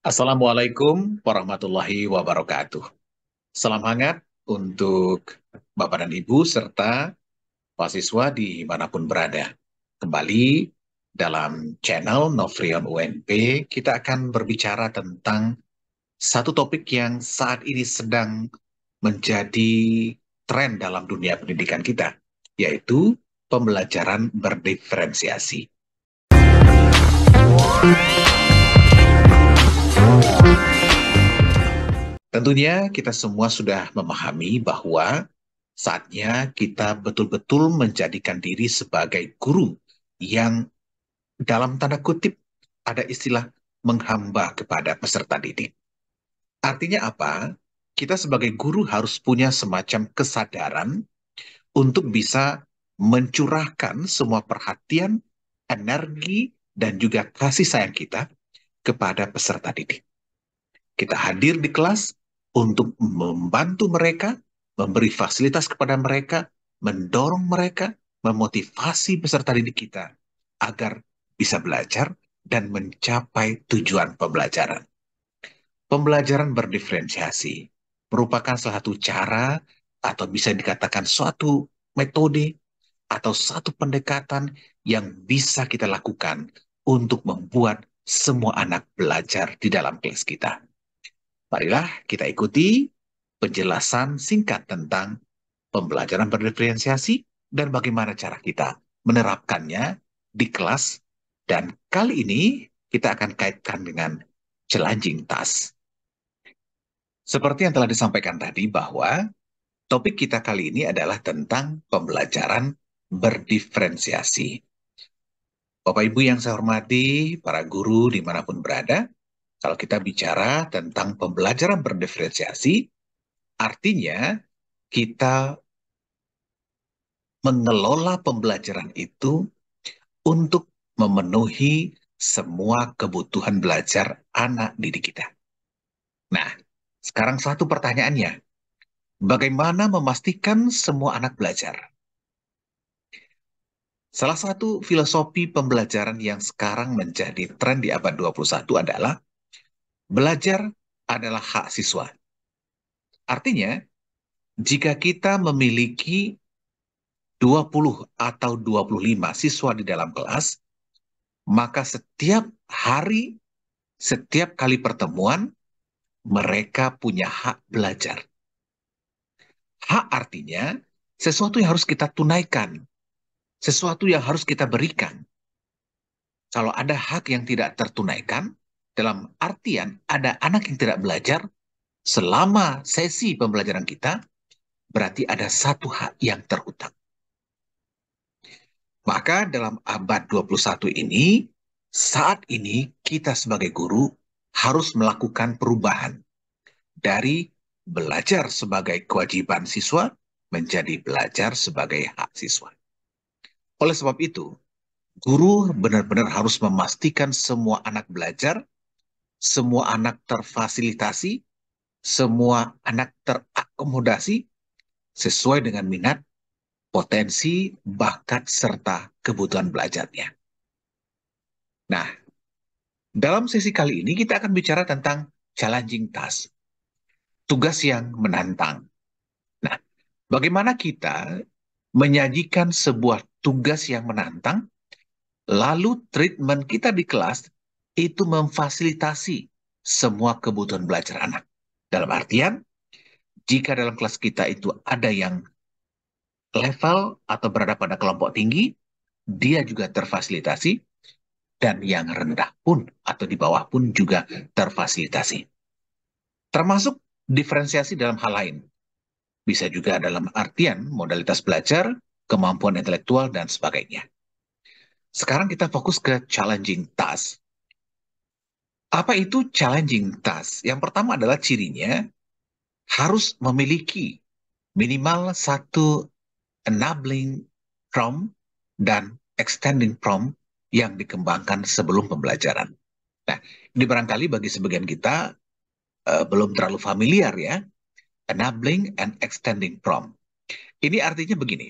Assalamualaikum warahmatullahi wabarakatuh. Salam hangat untuk Bapak dan Ibu serta mahasiswa dimanapun berada. Kembali dalam channel Novrion UNP, kita akan berbicara tentang satu topik yang saat ini sedang menjadi tren dalam dunia pendidikan kita, yaitu pembelajaran berdiferensiasi. Tentunya kita semua sudah memahami bahwa saatnya kita betul-betul menjadikan diri sebagai guru yang dalam tanda kutip ada istilah menghamba kepada peserta didik. Artinya apa? Kita sebagai guru harus punya semacam kesadaran untuk bisa mencurahkan semua perhatian, energi, dan juga kasih sayang kita kepada peserta didik. Kita hadir di kelas untuk membantu mereka, memberi fasilitas kepada mereka, mendorong mereka, memotivasi peserta didik kita agar bisa belajar dan mencapai tujuan pembelajaran. Pembelajaran berdiferensiasi merupakan salah satu cara atau bisa dikatakan suatu metode atau satu pendekatan yang bisa kita lakukan untuk membuat semua anak belajar di dalam kelas kita. Marilah kita ikuti penjelasan singkat tentang pembelajaran berdiferensiasi dan bagaimana cara kita menerapkannya di kelas. Dan kali ini kita akan kaitkan dengan challenging task. Seperti yang telah disampaikan tadi bahwa topik kita kali ini adalah tentang pembelajaran berdiferensiasi. Bapak Ibu yang saya hormati, para guru dimanapun berada, kalau kita bicara tentang pembelajaran berdiferensiasi, artinya kita mengelola pembelajaran itu untuk memenuhi semua kebutuhan belajar anak didik kita. Nah, sekarang satu pertanyaannya, bagaimana memastikan semua anak belajar? Salah satu filosofi pembelajaran yang sekarang menjadi tren di abad 21 adalah belajar adalah hak siswa. Artinya, jika kita memiliki 20 atau 25 siswa di dalam kelas, maka setiap hari, setiap kali pertemuan, mereka punya hak belajar. Hak artinya sesuatu yang harus kita tunaikan, sesuatu yang harus kita berikan. Kalau ada hak yang tidak tertunaikan, dalam artian ada anak yang tidak belajar, selama sesi pembelajaran kita, berarti ada satu hak yang terhutang. Maka dalam abad 21 ini, saat ini kita sebagai guru harus melakukan perubahan dari belajar sebagai kewajiban siswa menjadi belajar sebagai hak siswa. Oleh sebab itu, guru benar-benar harus memastikan semua anak belajar, semua anak terfasilitasi, semua anak terakomodasi sesuai dengan minat, potensi, bakat, serta kebutuhan belajarnya. Nah, dalam sesi kali ini kita akan bicara tentang challenging task, tugas yang menantang. Nah, bagaimana kita menyajikan sebuah tugas yang menantang, lalu treatment kita di kelas itu memfasilitasi semua kebutuhan belajar anak. Dalam artian, jika dalam kelas kita itu ada yang level atau berada pada kelompok tinggi, dia juga terfasilitasi, dan yang rendah pun atau di bawah pun juga terfasilitasi. Termasuk diferensiasi dalam hal lain. Bisa juga dalam artian modalitas belajar, kemampuan intelektual, dan sebagainya. Sekarang kita fokus ke challenging task. Apa itu challenging task? Yang pertama adalah cirinya harus memiliki minimal satu enabling prompt dan extending prompt yang dikembangkan sebelum pembelajaran. Nah, ini barangkali bagi sebagian kita belum terlalu familiar ya, enabling and extending prompt. Ini artinya begini,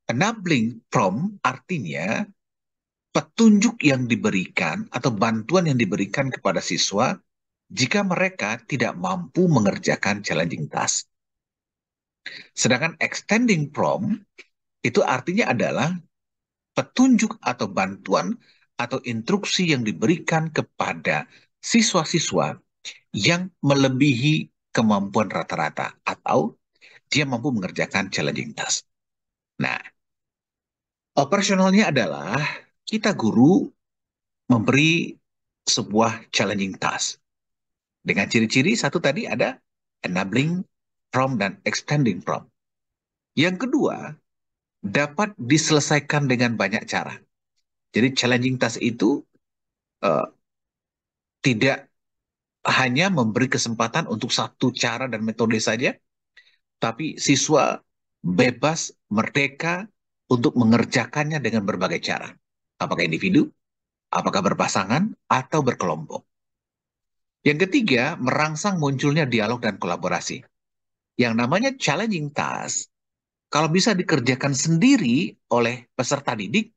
enabling prompt artinya petunjuk yang diberikan atau bantuan yang diberikan kepada siswa jika mereka tidak mampu mengerjakan challenging task. Sedangkan extending prompt itu artinya adalah petunjuk atau bantuan atau instruksi yang diberikan kepada siswa-siswa yang melebihi kemampuan rata-rata atau dia mampu mengerjakan challenging task. Nah, operasionalnya adalah kita guru memberi sebuah challenging task. Dengan ciri-ciri satu tadi ada enabling prompt dan extending prompt. Yang kedua, dapat diselesaikan dengan banyak cara. Jadi challenging task itu uh, tidak hanya memberi kesempatan untuk satu cara dan metode saja, tapi siswa bebas, merdeka untuk mengerjakannya dengan berbagai cara. Apakah individu, apakah berpasangan, atau berkelompok. Yang ketiga, merangsang munculnya dialog dan kolaborasi. Yang namanya challenging task, kalau bisa dikerjakan sendiri oleh peserta didik,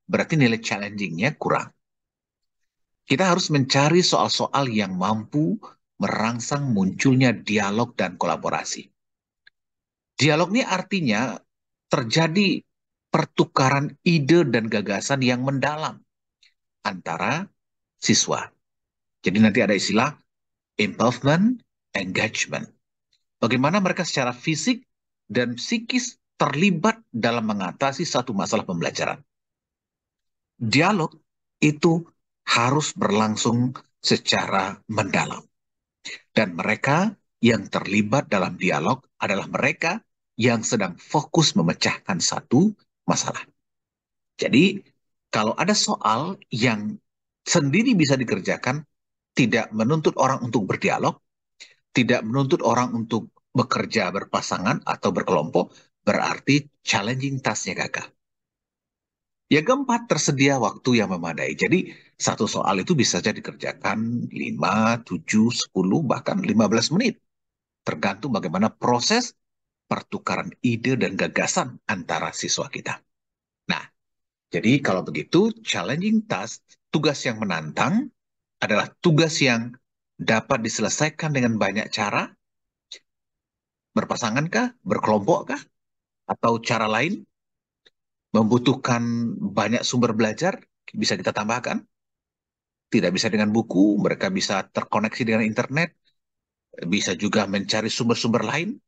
berarti nilai challengingnya kurang. Kita harus mencari soal-soal yang mampu merangsang munculnya dialog dan kolaborasi. Dialog ini artinya terjadi pertukaran ide dan gagasan yang mendalam antara siswa. Jadi nanti ada istilah involvement, engagement. Bagaimana mereka secara fisik dan psikis terlibat dalam mengatasi satu masalah pembelajaran. Dialog itu harus berlangsung secara mendalam. Dan mereka yang terlibat dalam dialog adalah mereka yang sedang fokus memecahkan satu masalah. Jadi, kalau ada soal yang sendiri bisa dikerjakan, tidak menuntut orang untuk berdialog, tidak menuntut orang untuk bekerja berpasangan atau berkelompok, berarti challenging task-nya gagal. Yang keempat, tersedia waktu yang memadai. Jadi, satu soal itu bisa saja dikerjakan 5, 7, 10, bahkan 15 menit. Tergantung bagaimana proses pertukaran ide dan gagasan antara siswa kita. Nah, jadi kalau begitu, challenging task, tugas yang menantang, adalah tugas yang dapat diselesaikan dengan banyak cara, berpasangankah, berkelompokkah, atau cara lain, membutuhkan banyak sumber belajar, bisa kita tambahkan. Tidak bisa dengan buku, mereka bisa terkoneksi dengan internet, bisa juga mencari sumber-sumber lain,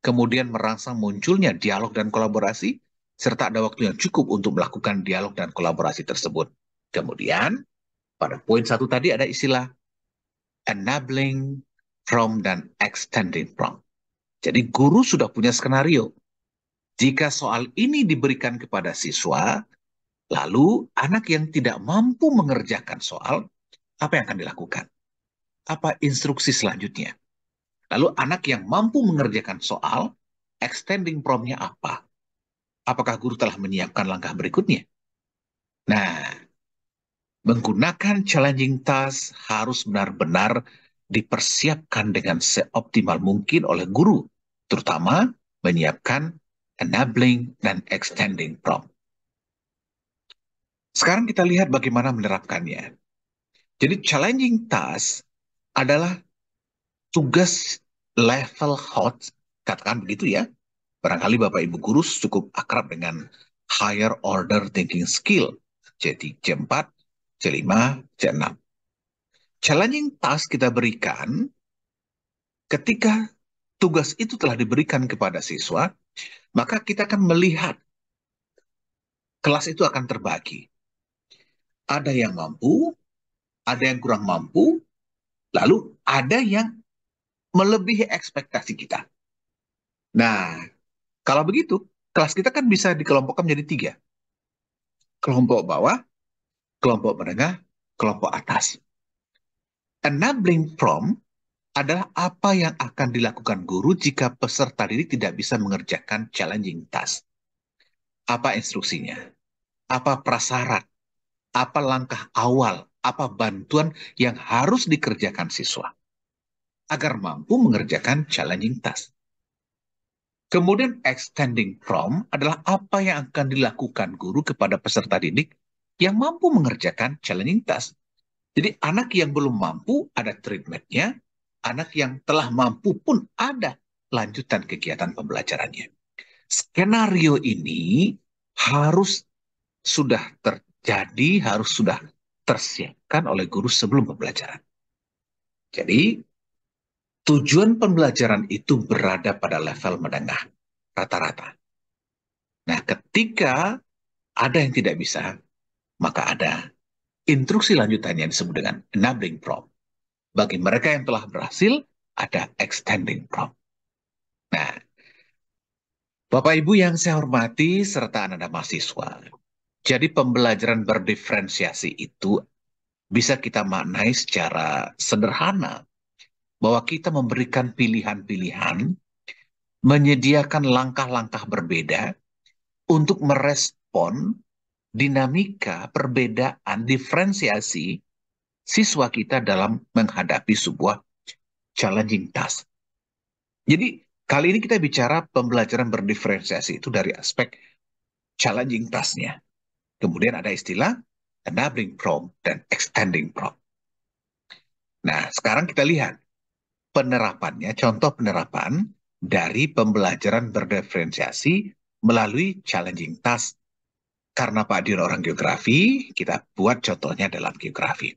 kemudian merangsang munculnya dialog dan kolaborasi, serta ada waktu yang cukup untuk melakukan dialog dan kolaborasi tersebut. Kemudian, pada poin satu tadi ada istilah enabling prompt dan extending prompt. Jadi guru sudah punya skenario. Jika soal ini diberikan kepada siswa, lalu anak yang tidak mampu mengerjakan soal, apa yang akan dilakukan? Apa instruksi selanjutnya? Lalu anak yang mampu mengerjakan soal, extending prompt-nya apa? Apakah guru telah menyiapkan langkah berikutnya? Nah, menggunakan challenging task harus benar-benar dipersiapkan dengan seoptimal mungkin oleh guru, terutama menyiapkan enabling dan extending prompt. Sekarang kita lihat bagaimana menerapkannya. Jadi challenging task adalah tugas level hot, katakan begitu ya. Barangkali Bapak Ibu guru cukup akrab dengan higher order thinking skill, C4, C5, C6. Challenging task kita berikan ketika tugas itu telah diberikan kepada siswa, maka kita akan melihat kelas itu akan terbagi. Ada yang mampu, ada yang kurang mampu, lalu ada yang melebihi ekspektasi kita. Nah, kalau begitu, kelas kita kan bisa dikelompokkan menjadi 3. Kelompok bawah, kelompok menengah, kelompok atas. Enabling prompt adalah apa yang akan dilakukan guru jika peserta didik tidak bisa mengerjakan challenging task. Apa instruksinya? Apa prasyarat? Apa langkah awal? Apa bantuan yang harus dikerjakan siswa agar mampu mengerjakan challenging task? Kemudian extending prompt adalah apa yang akan dilakukan guru kepada peserta didik yang mampu mengerjakan challenging task. Jadi anak yang belum mampu ada treatmentnya, anak yang telah mampu pun ada lanjutan kegiatan pembelajarannya. Skenario ini harus sudah terjadi, harus sudah tersiapkan oleh guru sebelum pembelajaran. Jadi tujuan pembelajaran itu berada pada level menengah, rata-rata. Nah, ketika ada yang tidak bisa, maka ada instruksi lanjutannya yang disebut dengan enabling prompt. Bagi mereka yang telah berhasil, ada extending prompt. Nah, Bapak Ibu yang saya hormati serta Anda mahasiswa, jadi pembelajaran berdiferensiasi itu bisa kita maknai secara sederhana bahwa kita memberikan pilihan-pilihan, menyediakan langkah-langkah berbeda untuk merespon dinamika, perbedaan, diferensiasi siswa kita dalam menghadapi sebuah challenging task. Jadi kali ini kita bicara pembelajaran berdiferensiasi itu dari aspek challenging task-nya. Kemudian ada istilah enabling prompt dan extending prompt. Nah, sekarang kita lihat penerapannya, contoh penerapan dari pembelajaran berdiferensiasi melalui challenging task. Karena Pak Dion orang geografi, kita buat contohnya dalam geografi.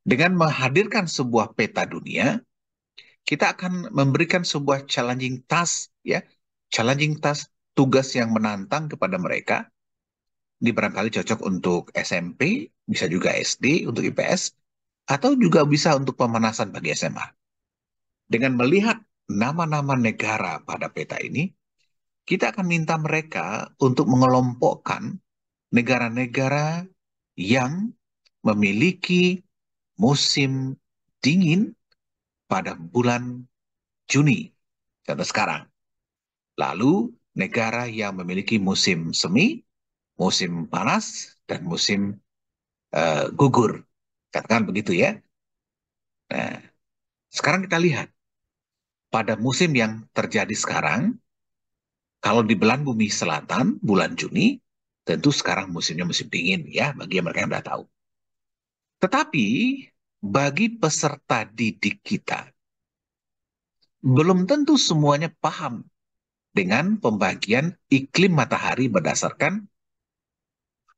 Dengan menghadirkan sebuah peta dunia, kita akan memberikan sebuah challenging task, ya, challenging task, tugas yang menantang kepada mereka. Ini barangkali cocok untuk SMP, bisa juga SD untuk IPS, atau juga bisa untuk pemanasan bagi SMA. Dengan melihat nama-nama negara pada peta ini, kita akan minta mereka untuk mengelompokkan negara-negara yang memiliki musim dingin pada bulan Juni, contoh sekarang. Lalu negara yang memiliki musim semi, musim panas, dan musim gugur. Katakan begitu ya. Nah, sekarang kita lihat. Pada musim yang terjadi sekarang, kalau di belahan bumi selatan, bulan Juni, tentu sekarang musimnya musim dingin ya, bagi mereka yang sudah tahu. Tetapi, bagi peserta didik kita, belum tentu semuanya paham dengan pembagian iklim matahari berdasarkan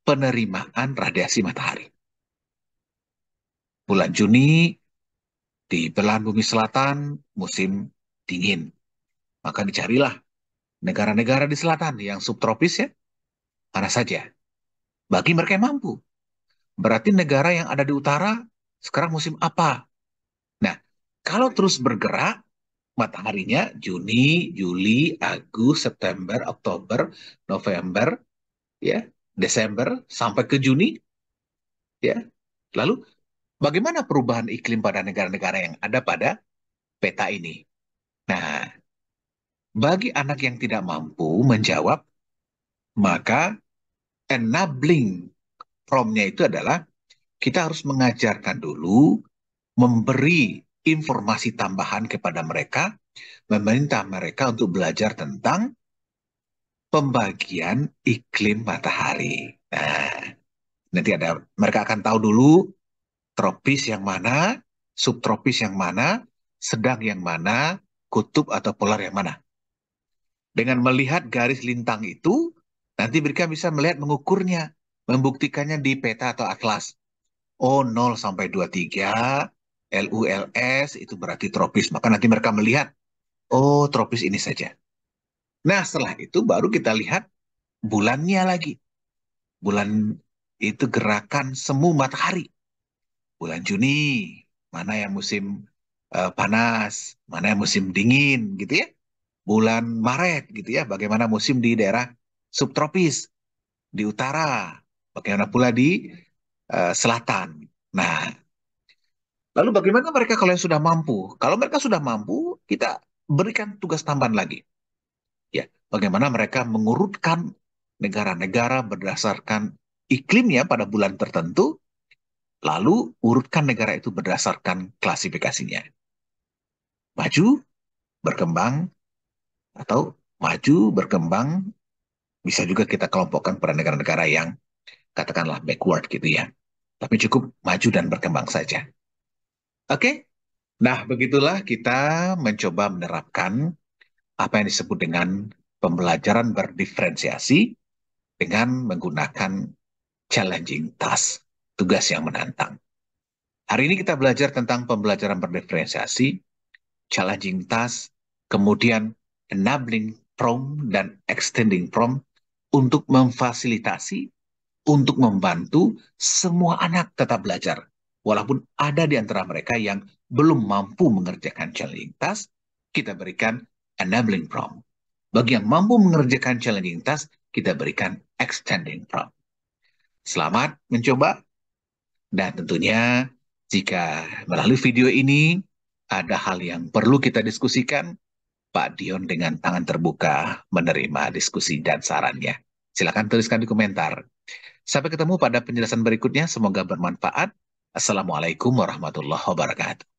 penerimaan radiasi matahari. Bulan Juni di belahan bumi selatan musim dingin. Maka dicarilah negara-negara di selatan yang subtropis ya, mana saja. Bagi mereka yang mampu. Berarti negara yang ada di utara sekarang musim apa? Nah, kalau terus bergerak mataharinya Juni, Juli, Agustus, September, Oktober, November, ya, Desember sampai ke Juni, ya. Lalu bagaimana perubahan iklim pada negara-negara yang ada pada peta ini? Nah, bagi anak yang tidak mampu menjawab, maka enabling prompt-nya itu adalah kita harus mengajarkan dulu, memberi informasi tambahan kepada mereka, meminta mereka untuk belajar tentang pembagian iklim matahari. Nah, nanti ada mereka akan tahu dulu tropis yang mana, subtropis yang mana, sedang yang mana, kutub atau polar yang mana. Dengan melihat garis lintang itu, nanti mereka bisa melihat mengukurnya, membuktikannya di peta atau atlas. Oh, 0 sampai 23, LULS itu berarti tropis. Maka nanti mereka melihat, oh, tropis ini saja. Nah, setelah itu baru kita lihat bulannya lagi. Bulan itu gerakan semu matahari. Bulan Juni, mana yang musim panas, mana yang musim dingin, gitu ya. Bulan Maret, gitu ya, bagaimana musim di daerah subtropis, di utara, bagaimana pula di selatan. Nah, lalu bagaimana mereka kalau yang sudah mampu? Kalau mereka sudah mampu, kita berikan tugas tambahan lagi. Ya, bagaimana mereka mengurutkan negara-negara berdasarkan iklimnya pada bulan tertentu, lalu urutkan negara itu berdasarkan klasifikasinya. Maju, berkembang, atau maju, berkembang, bisa juga kita kelompokkan pada negara-negara yang katakanlah backward gitu ya. tapi cukup maju dan berkembang saja. Oke? Nah, begitulah kita mencoba menerapkan apa yang disebut dengan pembelajaran berdiferensiasi dengan menggunakan challenging task, tugas yang menantang. Hari ini kita belajar tentang pembelajaran berdiferensiasi, challenging task, kemudian enabling prompt dan extending prompt untuk memfasilitasi, untuk membantu semua anak tetap belajar. Walaupun ada di antara mereka yang belum mampu mengerjakan challenging task, kita berikan enabling prompt. Bagi yang mampu mengerjakan challenging task, kita berikan extending prompt. Selamat mencoba, dan tentunya jika melalui video ini ada hal yang perlu kita diskusikan, Pak Dion dengan tangan terbuka menerima diskusi dan sarannya. Silakan tuliskan di komentar. Sampai ketemu pada penjelasan berikutnya, semoga bermanfaat. Assalamualaikum warahmatullahi wabarakatuh.